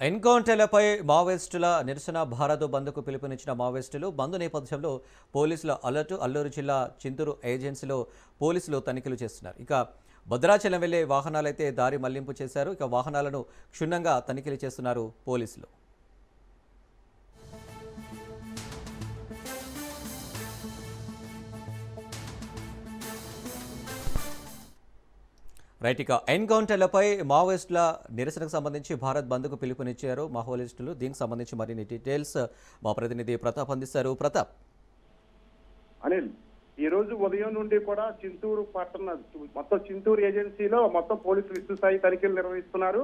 ఎన్కౌంటర్లపై మావోయిస్టుల నిరసన భారత్ బంద్కు పిలుపునిచ్చిన మావోయిస్టులు బంద్ నేపథ్యంలో పోలీసుల అలర్ట్. అల్లూరు జిల్లా చింతూరు ఏజెన్సీలో పోలీసులు తనిఖీలు చేస్తున్నారు. ఇక భద్రాచలం వెళ్లే వాహనాలైతే దారి మళ్లింపు చేశారు. ఇక వాహనాలను క్షుణ్ణంగా తనిఖీలు చేస్తున్నారు పోలీసులు. రైట్. ఇక ఎన్కౌంటర్లపై మావోయిస్టుల నిరసనకు సంబంధించి భారత్ బంద్కు పిలుపునిచ్చారు మావోయిస్టులు. దీనికి సంబంధించి మరిన్ని డీటెయిల్స్ మా ప్రతినిధి ప్రతాప్ అందిస్తారు. ప్రతాప్. అనిల్, ఈ రోజు ఉదయం నుండి కూడా చింతూరు పట్టణ చింతూరు ఏజెన్సీలో మొత్తం పోలీసులు విస్తృతస్థాయి తనిఖీలు నిర్వహిస్తున్నారు.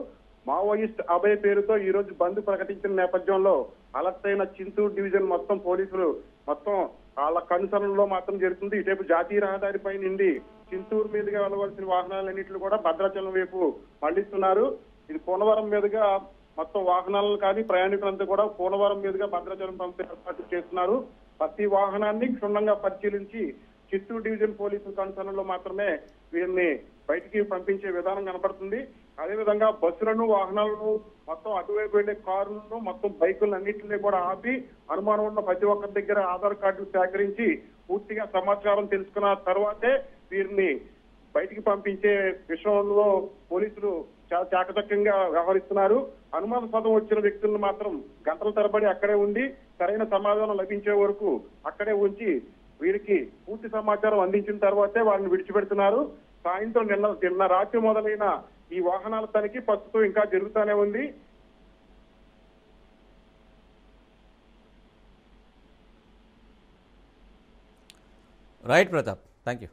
మావోయిస్ట్ అభయ్ పేరుతో ఈ రోజు బంద్ ప్రకటించిన నేపథ్యంలో అలర్ట్ అయిన చింతూరు డివిజన్ మొత్తం పోలీసులు వాళ్ళ కనుసరణలో మాత్రం జరుగుతుంది. ఇటువైపు జాతీయ రహదారిపై నుండి చింతూరు మీదుగా వెళ్ళవలసిన వాహనాలన్నింటినీ కూడా భద్రాచలం వైపు మళ్లిస్తున్నారు. ఇది పోలవరం మీదుగా మొత్తం వాహనాలను కానీ ప్రయాణికులంతా కూడా పోలవరం మీదుగా భద్రాచలం పంపే ఏర్పాట్లు చేస్తున్నారు. ప్రతి వాహనాన్ని క్షుణ్ణంగా పరిశీలించి చిత్తూరు డివిజన్ పోలీసుల కనుసరణలో మాత్రమే వీరిని బయటికి పంపించే విధానం కనపడుతుంది. అదేవిధంగా బస్సులను వాహనాలను మొత్తం అటువైపు వెళ్లే కారులను మొత్తం బైకులను అన్నింటినీ కూడా ఆపి అనుమానం ఉన్న ప్రతి ఒక్కరి దగ్గర ఆధార్ కార్డులు సేకరించి పూర్తిగా సమాచారం తెలుసుకున్న తర్వాతే వీరిని బయటికి పంపించే విషయంలో పోలీసులు చాలా చాకచక్యంగా వ్యవహరిస్తున్నారు. అనుమానాస్పదం వచ్చిన వ్యక్తులను మాత్రం గంటల తరబడి అక్కడే ఉండి సరైన సమాధానం లభించే వరకు అక్కడే ఉంచి వీరికి పూర్తి సమాచారం అందించిన తర్వాతే వారిని విడిచిపెడుతున్నారు. సాయంత్రం నిన్న రాత్రి మొదలైన ఈ వాహనాల తనిఖీ ప్రస్తుతం ఇంకా జరుగుతూనే ఉంది. Right Pratap, thank you.